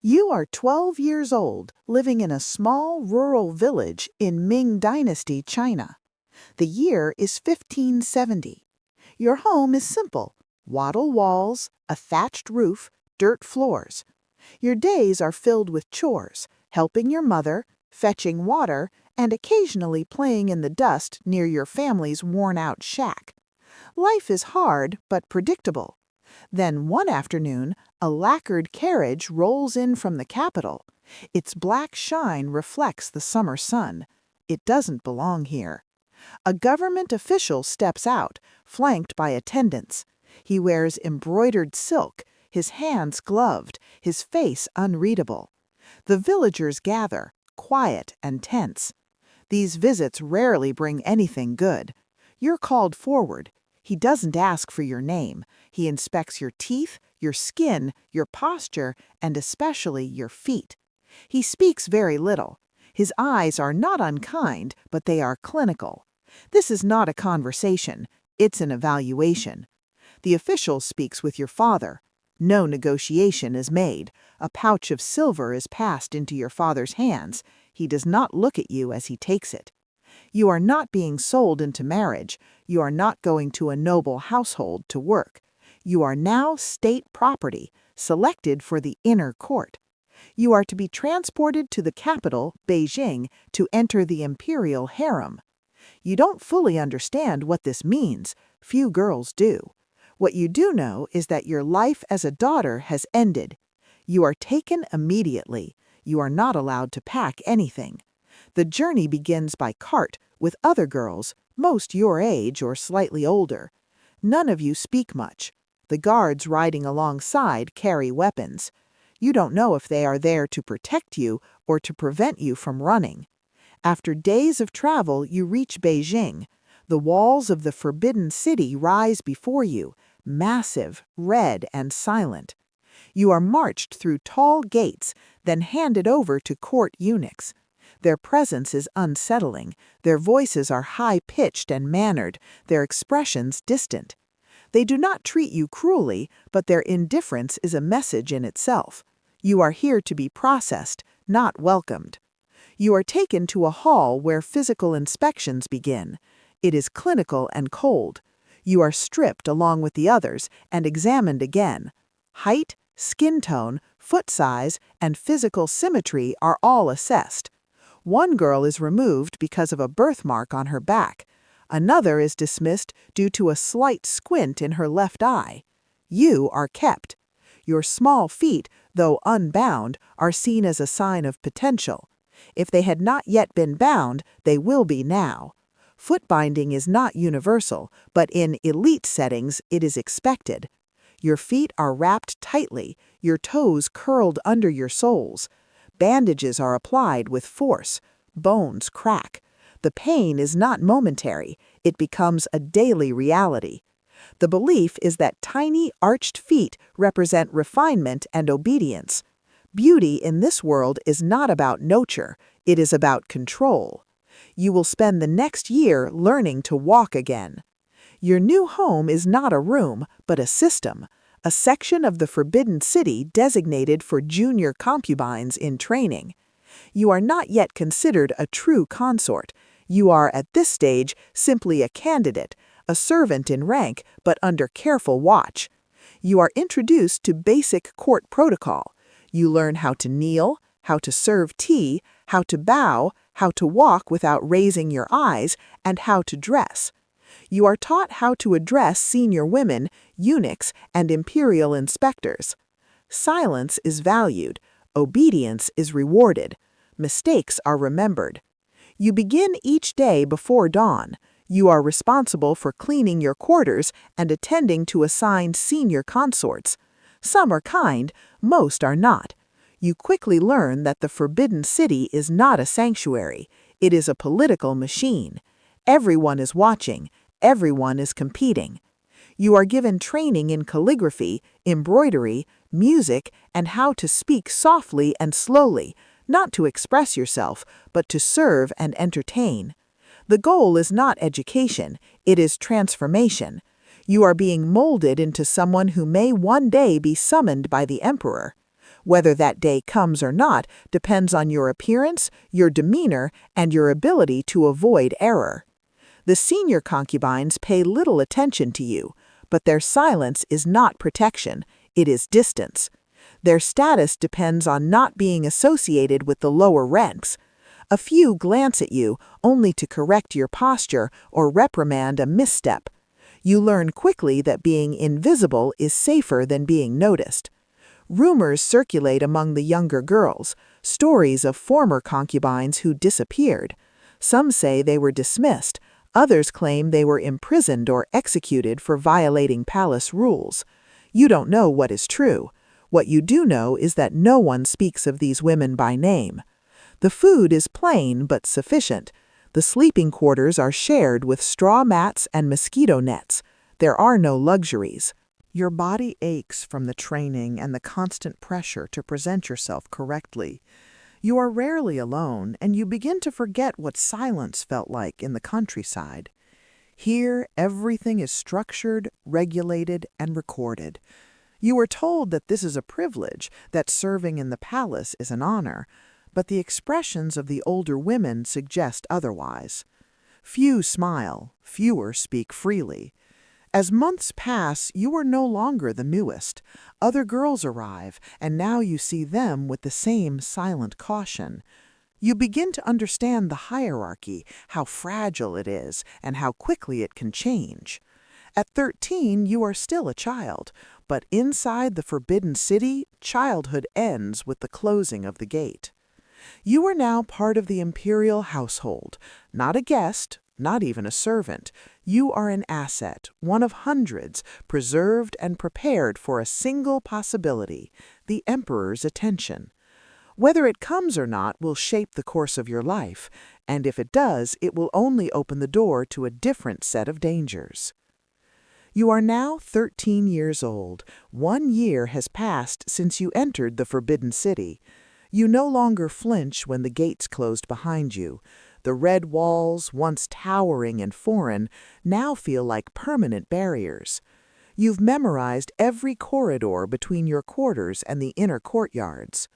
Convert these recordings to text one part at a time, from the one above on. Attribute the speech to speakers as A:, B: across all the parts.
A: You are 12 years old, living in a small rural village in Ming Dynasty, China. The year is 1570. Your home is simple: wattle walls, a thatched roof, dirt floors. Your days are filled with chores, helping your mother, fetching water, and occasionally playing in the dust near your family's worn-out shack. Life is hard but predictable. Then one afternoon, a lacquered carriage rolls in from the capital. Its black shine reflects the summer sun. It doesn't belong here. A government official steps out, flanked by attendants. He wears embroidered silk, his hands gloved, his face unreadable. The villagers gather, quiet and tense. These visits rarely bring anything good. You're called forward. He doesn't ask for your name. He inspects your teeth, your skin, your posture, and especially your feet. He speaks very little. His eyes are not unkind, but they are clinical. This is not a conversation. It's an evaluation. The official speaks with your father. No negotiation is made. A pouch of silver is passed into your father's hands. He does not look at you as he takes it. You are not being sold into marriage. You are not going to a noble household to work. You are now state property, selected for the inner court. You are to be transported to the capital, Beijing, to enter the Imperial Harem. You don't fully understand what this means. Few girls do. What you do know is that your life as a daughter has ended. You are taken immediately. You are not allowed to pack anything. The journey begins by cart with other girls, most your age or slightly older. None of you speak much. The guards riding alongside carry weapons. You don't know if they are there to protect you or to prevent you from running. After days of travel, you reach Beijing. The walls of the Forbidden City rise before you, massive, red, and silent. You are marched through tall gates, then handed over to court eunuchs. Their presence is unsettling. Their voices are high-pitched and mannered, their expressions distant. They do not treat you cruelly, but their indifference is a message in itself. You are here to be processed, not welcomed. You are taken to a hall where physical inspections begin. It is clinical and cold. You are stripped along with the others and examined again. Height, skin tone, foot size, and physical symmetry are all assessed. One girl is removed because of a birthmark on her back. Another is dismissed due to a slight squint in her left eye. You are kept. Your small feet, though unbound, are seen as a sign of potential. If they had not yet been bound, they will be now. Foot binding is not universal, but in elite settings it is expected. Your feet are wrapped tightly, your toes curled under your soles. Bandages are applied with force. Bones crack. The pain is not momentary. It becomes a daily reality. The belief is that tiny, arched feet represent refinement and obedience. Beauty in this world is not about nurture. It is about control. You will spend the next year learning to walk again. Your new home is not a room, but a system. A section of the Forbidden City designated for junior concubines in training. You are not yet considered a true consort. You are at this stage simply a candidate, a servant in rank, but under careful watch. You are introduced to basic court protocol. You learn how to kneel, how to serve tea, how to bow, how to walk without raising your eyes, and how to dress. You are taught how to address senior women, eunuchs, and imperial inspectors. Silence is valued. Obedience is rewarded. Mistakes are remembered. You begin each day before dawn. You are responsible for cleaning your quarters and attending to assigned senior consorts. Some are kind, most are not. You quickly learn that the Forbidden City is not a sanctuary. It is a political machine. Everyone is watching. Everyone is competing. You are given training in calligraphy, embroidery, music, and how to speak softly and slowly, not to express yourself, but to serve and entertain. The goal is not education, it is transformation. You are being molded into someone who may one day be summoned by the emperor. Whether that day comes or not depends on your appearance, your demeanor, and your ability to avoid error. The senior concubines pay little attention to you, but their silence is not protection, it is distance. Their status depends on not being associated with the lower ranks. A few glance at you only to correct your posture or reprimand a misstep. You learn quickly that being invisible is safer than being noticed. Rumors circulate among the younger girls, stories of former concubines who disappeared. Some say they were dismissed, others claim they were imprisoned or executed for violating palace rules. You don't know what is true. What you do know is that no one speaks of these women by name. The food is plain but sufficient. The sleeping quarters are shared with straw mats and mosquito nets. There are no luxuries. Your body aches from the training and the constant pressure to present yourself correctly. You are rarely alone, and you begin to forget what silence felt like in the countryside. Here, everything is structured, regulated, and recorded. You are told that this is a privilege, that serving in the palace is an honor, but the expressions of the older women suggest otherwise. Few smile, fewer speak freely. As months pass, you are no longer the newest. Other girls arrive, and now you see them with the same silent caution. You begin to understand the hierarchy, how fragile it is, and how quickly it can change. At 13, you are still a child, but inside the Forbidden City, childhood ends with the closing of the gate. You are now part of the imperial household, not a guest, not even a servant. You are an asset, one of hundreds, preserved and prepared for a single possibility, the emperor's attention. Whether it comes or not will shape the course of your life, and if it does, it will only open the door to a different set of dangers. You are now 13 years old. 1 year has passed since you entered the Forbidden City. You no longer flinch when the gates closed behind you. The red walls, once towering and foreign, now feel like permanent barriers. You've memorized every corridor between your quarters and the inner courtyards.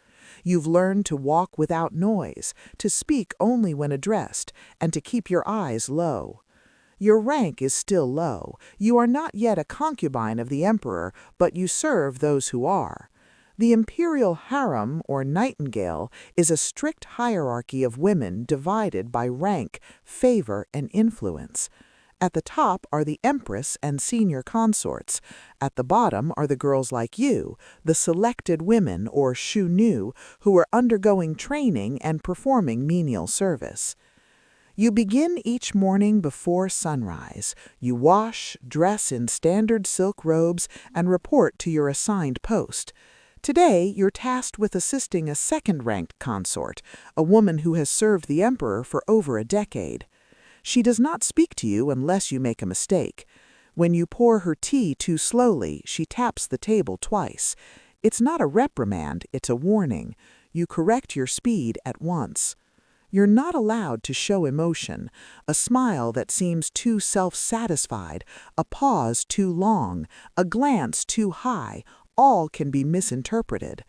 A: You've learned to walk without noise, to speak only when addressed, and to keep your eyes low. Your rank is still low. You are not yet a concubine of the emperor, but you serve those who are. The Imperial Harem, or nightingale, is a strict hierarchy of women divided by rank, favor, and influence. At the top are the empress and senior consorts. At the bottom are the girls like you, the selected women, or shunu, who are undergoing training and performing menial service. You begin each morning before sunrise. You wash, dress in standard silk robes, and report to your assigned post. Today, you're tasked with assisting a second-ranked consort, a woman who has served the emperor for over a decade. She does not speak to you unless you make a mistake. When you pour her tea too slowly, she taps the table twice. It's not a reprimand, it's a warning. You correct your speed at once. You're not allowed to show emotion, a smile that seems too self-satisfied, a pause too long, a glance too high, all can be misinterpreted.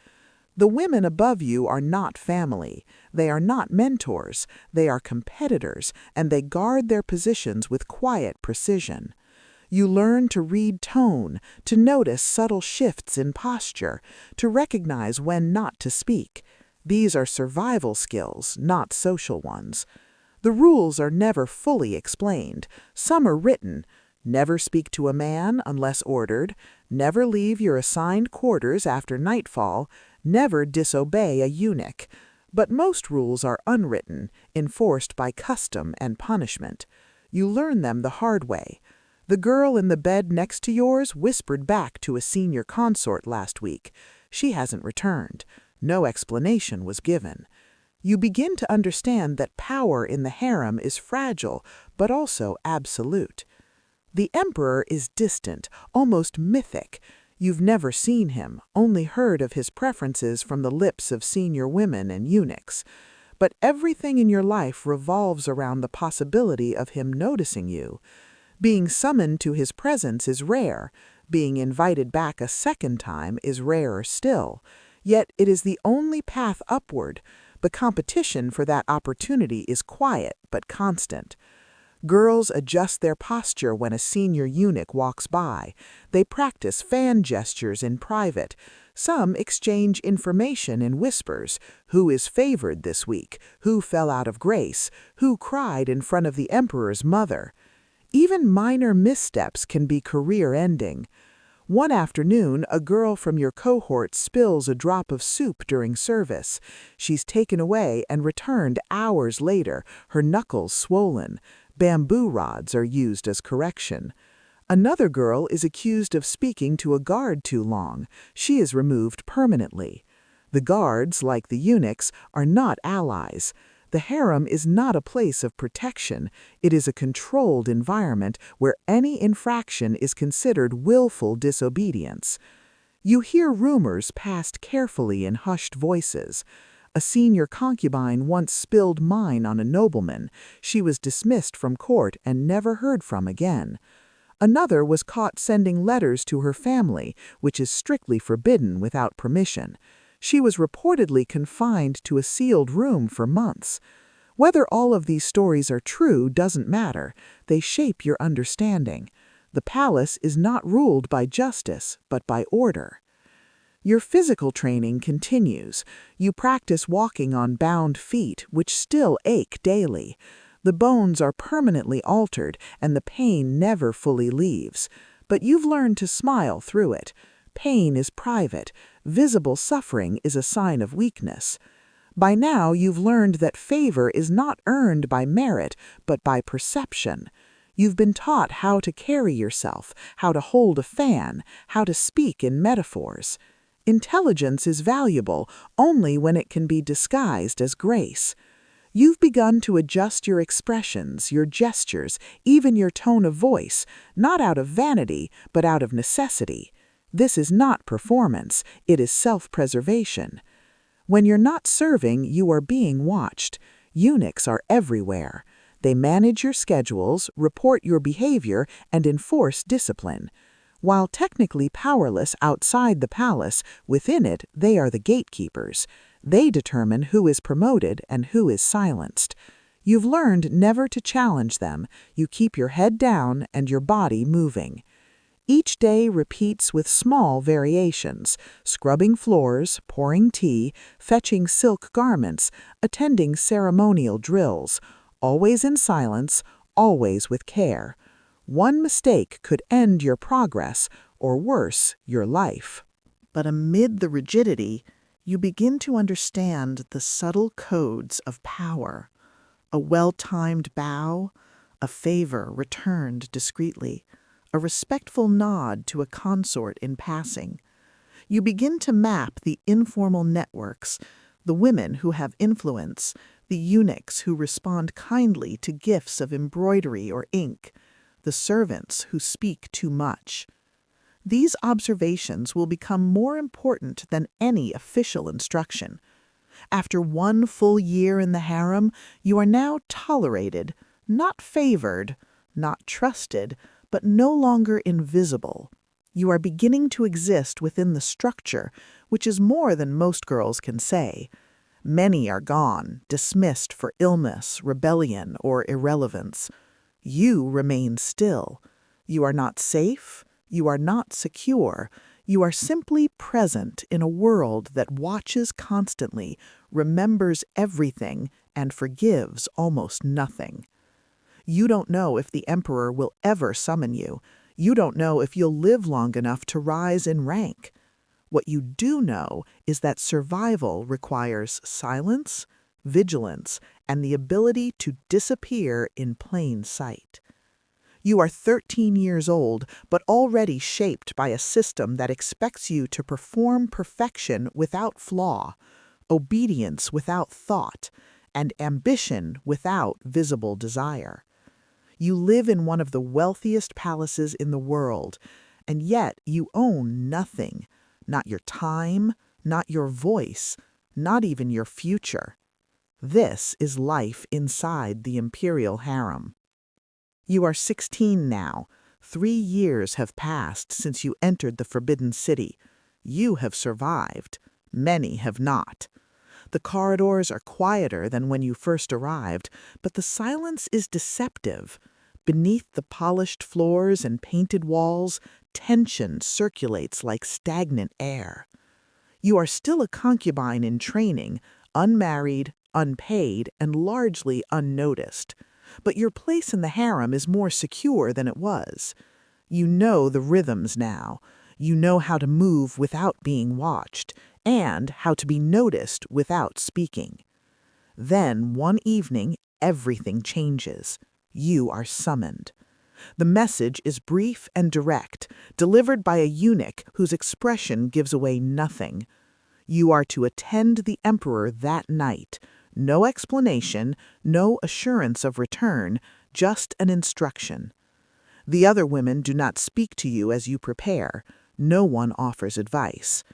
A: The women above you are not family. They are not mentors. They are competitors, and they guard their positions with quiet precision. You learn to read tone, to notice subtle shifts in posture, to recognize when not to speak. These are survival skills, not social ones. The rules are never fully explained. Some are written. Never speak to a man unless ordered. Never leave your assigned quarters after nightfall. Never disobey a eunuch. But most rules are unwritten, enforced by custom and punishment. You learn them the hard way. The girl in the bed next to yours whispered back to a senior consort last week. She hasn't returned. No explanation was given. You begin to understand that power in the harem is fragile, but also absolute. The emperor is distant, almost mythic. You've never seen him, only heard of his preferences from the lips of senior women and eunuchs. But everything in your life revolves around the possibility of him noticing you. Being summoned to his presence is rare. Being invited back a second time is rarer still.
B: Yet it is the only path upward. The competition for that opportunity is quiet but constant. Girls adjust their posture when a senior eunuch walks by. They practice fan gestures in private. Some exchange information in whispers. Who is favored this week? Who fell out of grace? Who cried in front of the emperor's mother? Even minor missteps can be career-ending. One afternoon, a girl from your cohort spills a drop of soup during service. She's taken away and returned hours later, her knuckles swollen. Bamboo rods are used as correction. Another girl is accused of speaking to a guard too long. She is removed permanently. The guards, like the eunuchs, are not allies. The harem is not a place of protection. It is a controlled environment where any infraction is considered willful disobedience. You hear rumors passed carefully in hushed voices. A senior concubine once spilled wine on a nobleman. She was dismissed from court and never heard from again. Another was caught sending letters to her family, which is strictly forbidden without permission. She was reportedly confined to a sealed room for months. Whether all of these stories are true doesn't matter. They shape your understanding. The palace is not ruled by justice, but by order. Your physical training continues. You practice walking on bound feet, which still ache daily. The bones are permanently altered, and the pain never fully leaves. But you've learned to smile through it. Pain is private. Visible suffering is a sign of weakness. By now, you've learned that favor is not earned by merit, but by perception. You've been taught how to carry yourself, how to hold a fan, how to speak in metaphors. Intelligence is valuable only when it can be disguised as grace. You've begun to adjust your expressions, your gestures, even your tone of voice, not out of vanity, but out of necessity. This is not performance, it is self-preservation. When you're not serving, you are being watched. Eunuchs are everywhere. They manage your schedules, report your behavior, and enforce discipline. While technically powerless outside the palace, within it they are the gatekeepers. They determine who is promoted and who is silenced. You've learned never to challenge them. You keep your head down and your body moving. Each day repeats with small variations: scrubbing floors, pouring tea, fetching silk garments, attending ceremonial drills, always in silence, always with care. One mistake could end your progress, or worse, your life.
A: But amid the rigidity, you begin to understand the subtle codes of power. A well-timed bow, a favor returned discreetly, a respectful nod to a consort in passing. You begin to map the informal networks, the women who have influence, the eunuchs who respond kindly to gifts of embroidery or ink, the servants who speak too much. These observations will become more important than any official instruction. After one full year in the harem, you are now tolerated, not favored, not trusted, but no longer invisible. You are beginning to exist within the structure, which is more than most girls can say. Many are gone, dismissed for illness, rebellion, or irrelevance. You remain still. You are not safe. You are not secure. You are simply present in a world that watches constantly, remembers everything, and forgives almost nothing. You don't know if the emperor will ever summon you. You don't know if you'll live long enough to rise in rank. What you do know is that survival requires silence, vigilance, and the ability to disappear in plain sight. You are 13 years old, but already shaped by a system that expects you to perform perfection without flaw, obedience without thought, and ambition without visible desire. You live in one of the wealthiest palaces in the world, and yet you own nothing, not your time, not your voice, not even your future. This is life inside the Imperial Harem. You are 16 now. 3 years have passed since you entered the Forbidden City. You have survived.
B: Many have not. The corridors are quieter than when you first arrived, but the silence is deceptive. Beneath the polished floors and painted walls, tension circulates like stagnant air. You are still a concubine in training, unmarried, unpaid, and largely unnoticed. But your place in the harem is more secure than it was. You know the rhythms now. You know how to move without being watched, and how to be noticed without speaking. Then, one evening, everything changes. You are summoned. The message is brief and direct, delivered by a eunuch whose expression gives away nothing. You are to attend the emperor that night. No explanation, no assurance of return, just an instruction. The other women do not speak to you as you prepare. No one offers advice.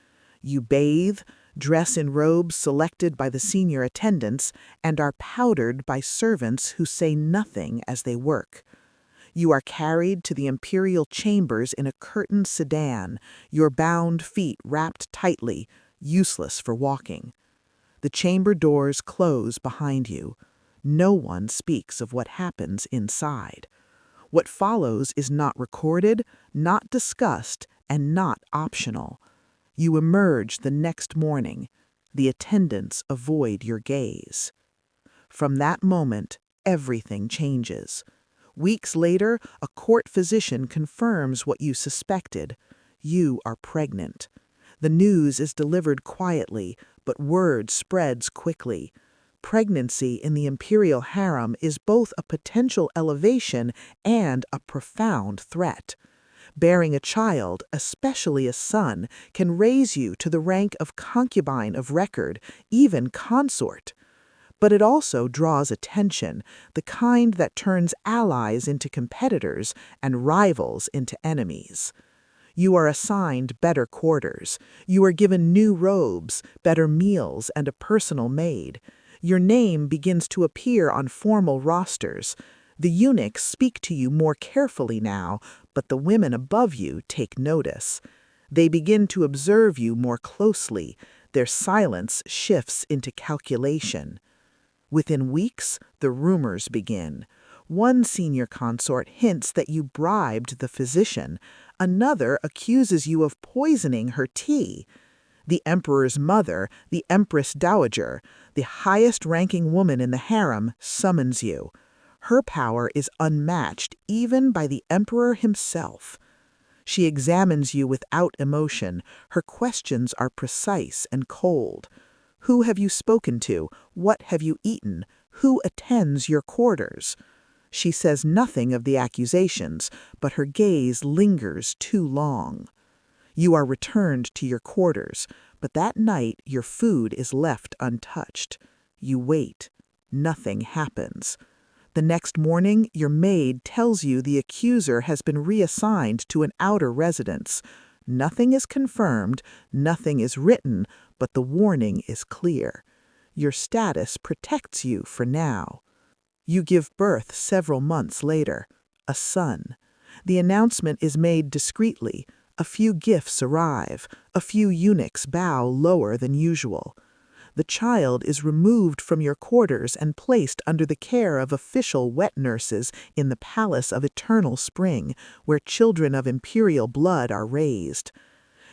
B: You bathe, dress in robes selected by the senior attendants, and are powdered by servants who say nothing as they work. You are carried to the imperial chambers in a curtained sedan, your bound feet wrapped tightly, useless for walking. The chamber doors close behind you. No one speaks of what happens inside. What follows is not recorded, not discussed, and not optional. You emerge the next morning. The attendants avoid your gaze. From that moment, everything changes. Weeks later, a court physician confirms what you suspected. You are pregnant. The news is delivered quietly, but word spreads quickly. Pregnancy in the imperial harem is both a potential elevation and a profound threat. Bearing a child, especially a son, can raise you to the rank of concubine of record, even consort. But it also draws attention, the kind that turns allies into competitors and rivals into enemies. You are assigned better quarters. You are given new robes, better meals, and a personal maid. Your name begins to appear on formal rosters. The eunuchs speak to you more carefully now, but the women above you take notice. They begin to observe you more closely. Their silence shifts into calculation. Within weeks, the rumors begin. One senior consort hints that you bribed the physician. Another accuses you of poisoning her tea. The emperor's mother, the Empress Dowager, the highest-ranking woman in the harem, summons you. Her power is unmatched even by the emperor himself. She examines you without emotion. Her questions are precise and cold. Who have you spoken to? What have you eaten? Who attends your quarters? She says nothing of the accusations, but her gaze lingers too long. You are returned to your quarters, but that night your food is left untouched. You wait. Nothing happens. The next morning, your maid tells you the accuser has been reassigned to an outer residence. Nothing is confirmed, nothing is written, but the warning is clear. Your status protects you for now. You give birth several months later, a son. The announcement is made discreetly. A few gifts arrive. A few eunuchs bow lower than usual. The child is removed from your quarters and placed under the care of official wet nurses in the Palace of Eternal Spring, where children of imperial blood are raised.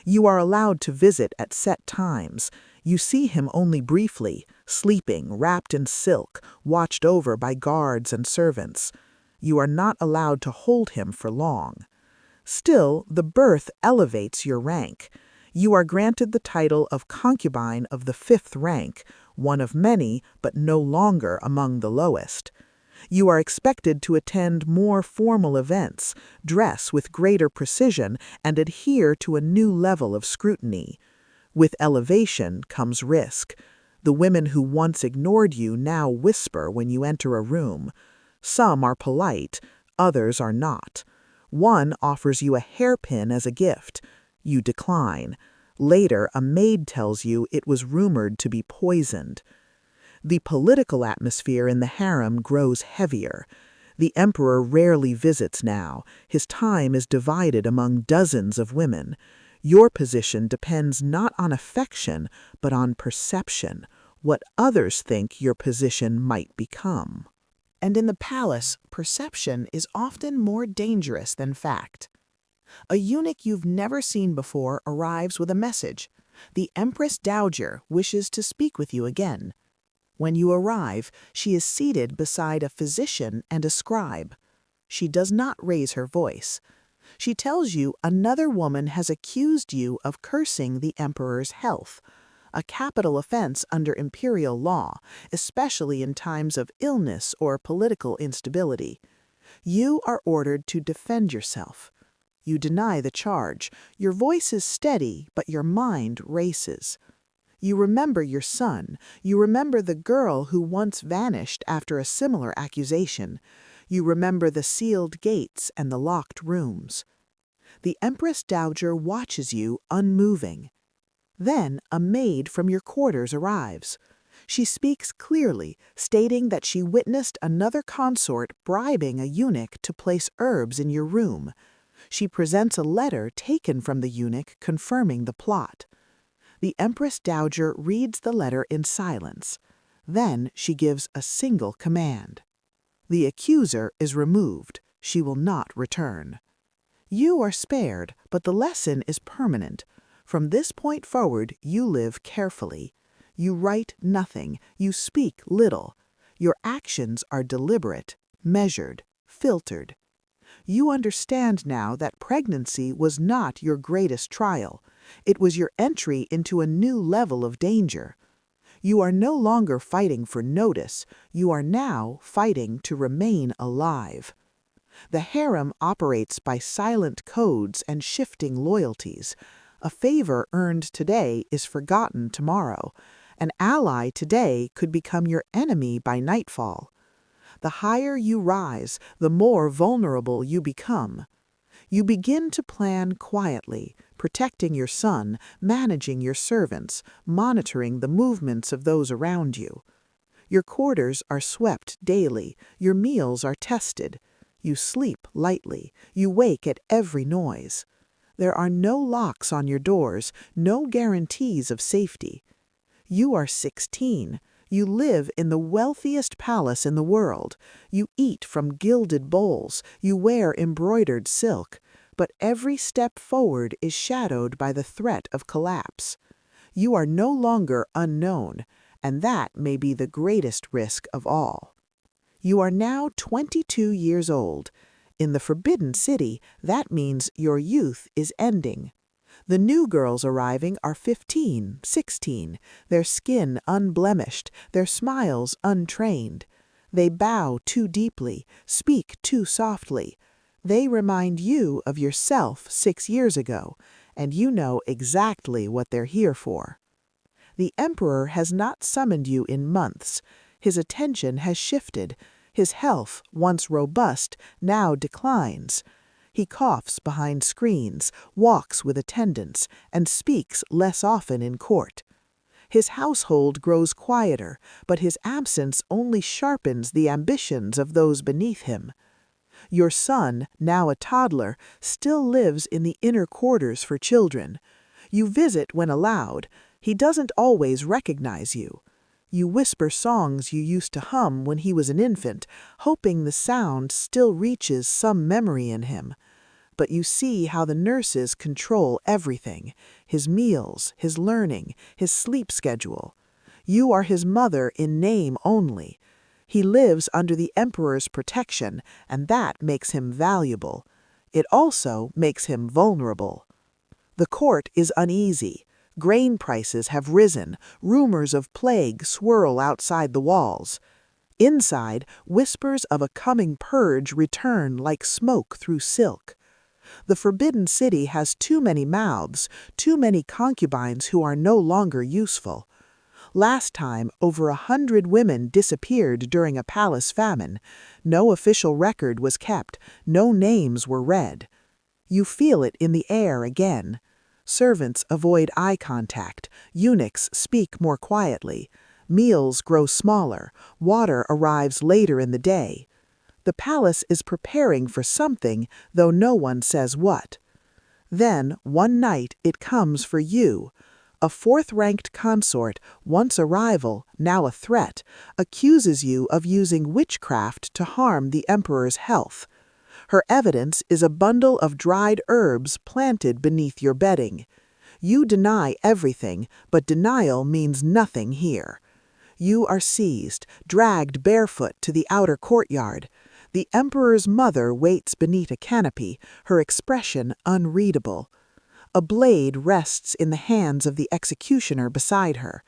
B: You are allowed to visit at set times. You see him only briefly, sleeping, wrapped in silk, watched over by guards and servants. You are not allowed to hold him for long. Still, the birth elevates your rank. You are granted the title of concubine of the 5th rank, one of many, but no longer among the lowest. You are expected to attend more formal events, dress with greater precision, and adhere to a new level of scrutiny. With elevation comes risk. The women who once ignored you now whisper when you enter a room. Some are polite, others are not. One offers you a hairpin as a gift. You decline. Later, a maid tells you it was rumored to be poisoned. The political atmosphere in the harem grows heavier. The emperor rarely visits now. His time is divided among dozens of women. Your position depends not on affection, but on perception, what others think your position might become.
A: And in the palace, perception is often more dangerous than fact. A eunuch you've never seen before arrives with a message. The Empress Dowager wishes to speak with you again. When you arrive, she is seated beside a physician and a scribe. She does not raise her voice. She tells you another woman has accused you of cursing the emperor's health, a capital offense under imperial law, especially in times of illness or political instability. You are ordered to defend yourself. You deny the charge. Your voice is steady, but your mind races. You remember your son. You remember the girl who once vanished after a similar accusation. You remember the sealed gates and the locked rooms. The Empress Dowager watches you unmoving. Then a maid from your quarters arrives. She speaks clearly, stating that she witnessed another consort bribing a eunuch to place herbs in your room. She presents a letter taken from the eunuch confirming the plot. The Empress Dowager reads the letter in silence. Then she gives a single command. The accuser is removed. She will not return. You are spared, but the lesson is permanent. From this point forward, you live carefully. You write nothing. You speak little. Your actions are deliberate, measured, filtered. You understand now that pregnancy was not your greatest trial. It was your entry into a new level of danger. You are no longer fighting for notice. You are now fighting to remain alive. The harem operates by silent codes and shifting loyalties. A favor earned today is forgotten tomorrow. An ally today could become your enemy by nightfall. The higher you rise, the more vulnerable you become. You begin to plan quietly, protecting your son, managing your servants, monitoring the movements of those around you. Your quarters are swept daily, your meals are tested. You sleep lightly, you wake at every noise. There are no locks on your doors, no guarantees of safety. You are 16. You live in the wealthiest palace in the world. You eat from gilded bowls. You wear embroidered silk. But every step forward is shadowed by the threat of collapse. You are no longer unknown, and that may be the greatest risk of all. You are now 22 years old. In the Forbidden City, that means your youth is ending. The new girls arriving are 15, 16, their skin unblemished, their smiles untrained. They bow too deeply, speak too softly. They remind you of yourself 6 years ago, and you know exactly what they're here for. The emperor has not summoned you in months. His attention has shifted. His health, once robust, now declines. He coughs behind screens, walks with attendants, and speaks less often in court. His household grows quieter, but his absence only sharpens the ambitions of those beneath him. Your son, now a toddler, still lives in the inner quarters for children. You visit when allowed. He doesn't always recognize you. You whisper songs you used to hum when he was an infant, hoping the sound still reaches some memory in him. But you see how the nurses control everything: his meals, his learning, his sleep schedule. You are his mother in name only. He lives under the emperor's protection, and that makes him valuable. It also makes him vulnerable. The court is uneasy. Grain prices have risen. Rumors of plague swirl outside the walls. Inside, whispers of a coming purge return like smoke through silk. The Forbidden City has too many mouths, too many concubines who are no longer useful. Last time, over 100 women disappeared during a palace famine. No official record was kept. No names were read. You feel it in the air again. Servants avoid eye contact. Eunuchs speak more quietly. Meals grow smaller. Water arrives later in the day. The palace is preparing for something, though no one says what.
B: Then, one night, it comes for you. A fourth-ranked consort, once a rival, now a threat, accuses you of using witchcraft to harm the emperor's health. Her evidence is a bundle of dried herbs planted beneath your bedding. You deny everything, but denial means nothing here. You are seized, dragged barefoot to the outer courtyard. The emperor's mother waits beneath a canopy, her expression unreadable. A blade rests in the hands of the executioner beside her.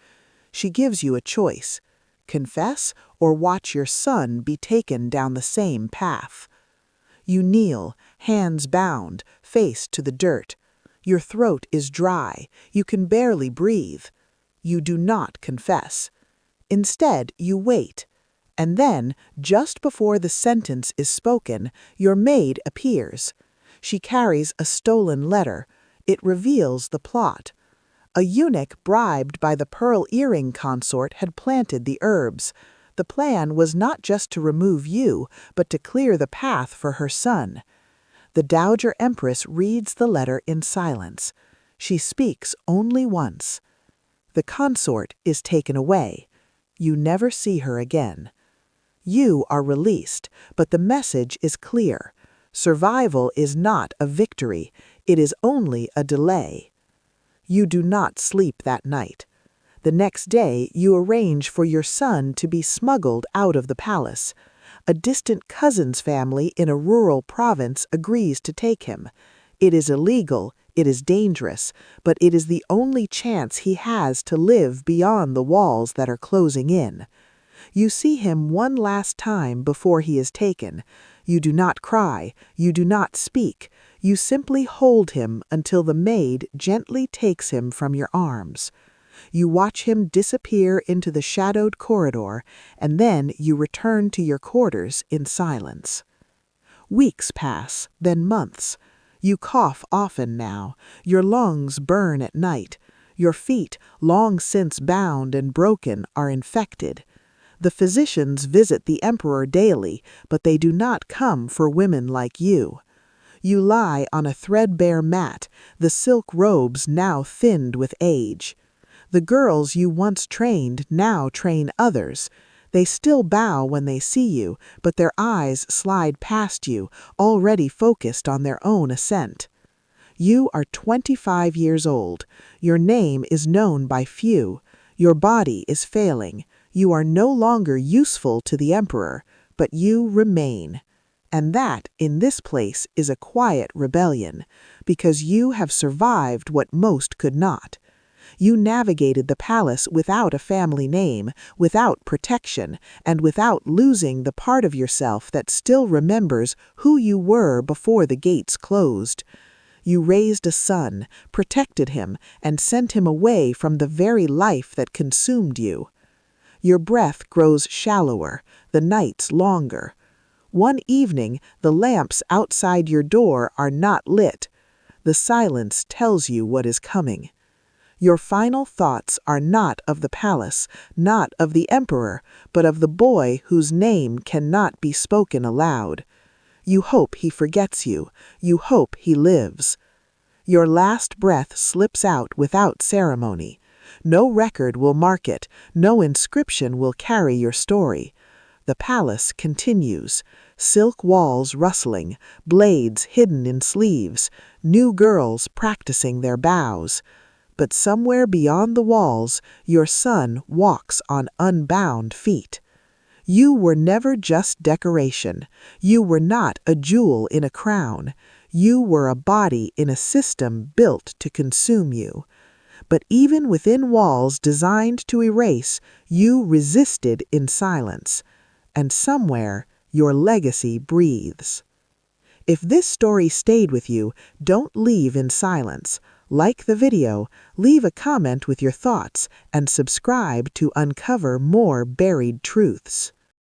B: She gives you a choice: confess or watch your son be taken down the same path. You kneel, hands bound, face to the dirt. Your throat is dry, you can barely breathe. You do not confess. Instead, you wait. And then, just before the sentence is spoken, your maid appears. She carries a stolen letter. It reveals the plot. A eunuch bribed by the pearl earring consort had planted the herbs. The plan was not just to remove you, but to clear the path for her son. The Dowager Empress reads the letter in silence. She speaks only once. The consort is taken away. You never see her again. You are released, but the message is clear. Survival is not a victory, it is only a delay. You do not sleep that night. The next day, you arrange for your son to be smuggled out of the palace. A distant cousin's family in a rural province agrees to take him. It is illegal, it is dangerous, but it is the only chance he has to live beyond the walls that are closing in. You see him one last time before he is taken. You do not cry, you do not speak. You simply hold him until the maid gently takes him from your arms. You watch him disappear into the shadowed corridor, and then you return to your quarters in silence. Weeks pass, then months. You cough often now. Your lungs burn at night. Your feet, long since bound and broken, are infected. The physicians visit the emperor daily, but they do not come for women like you. You lie on a threadbare mat, the silk robes now thinned with age. The girls you once trained now train others. They still bow when they see you, but their eyes slide past you, already focused on their own ascent. You are 25 years old. Your name is known by few. Your body is failing. You are no longer useful to the emperor, but you remain. And that, in this place, is a quiet rebellion, because you have survived what most could not. You navigated the palace without a family name, without protection, and without losing the part of yourself that still remembers who you were before the gates closed. You raised a son, protected him, and sent him away from the very life that consumed you. Your breath grows shallower, the nights longer. One evening, the lamps outside your door are not lit. The silence tells you what is coming. Your final thoughts are not of the palace, not of the emperor, but of the boy whose name cannot be spoken aloud. You hope he forgets you. You hope he lives. Your last breath slips out without ceremony. No record will mark it. No inscription will carry your story. The palace continues. Silk walls rustling, blades hidden in sleeves, new girls practicing their bows. But somewhere beyond the walls, your son walks on unbound feet. You were never just decoration. You were not a jewel in a crown. You were a body in a system built to consume you. But even within walls designed to erase, you resisted in silence. And somewhere, your legacy breathes. If this story stayed with you, don't leave in silence. Like the video, leave a comment with your thoughts, and subscribe to uncover more buried truths.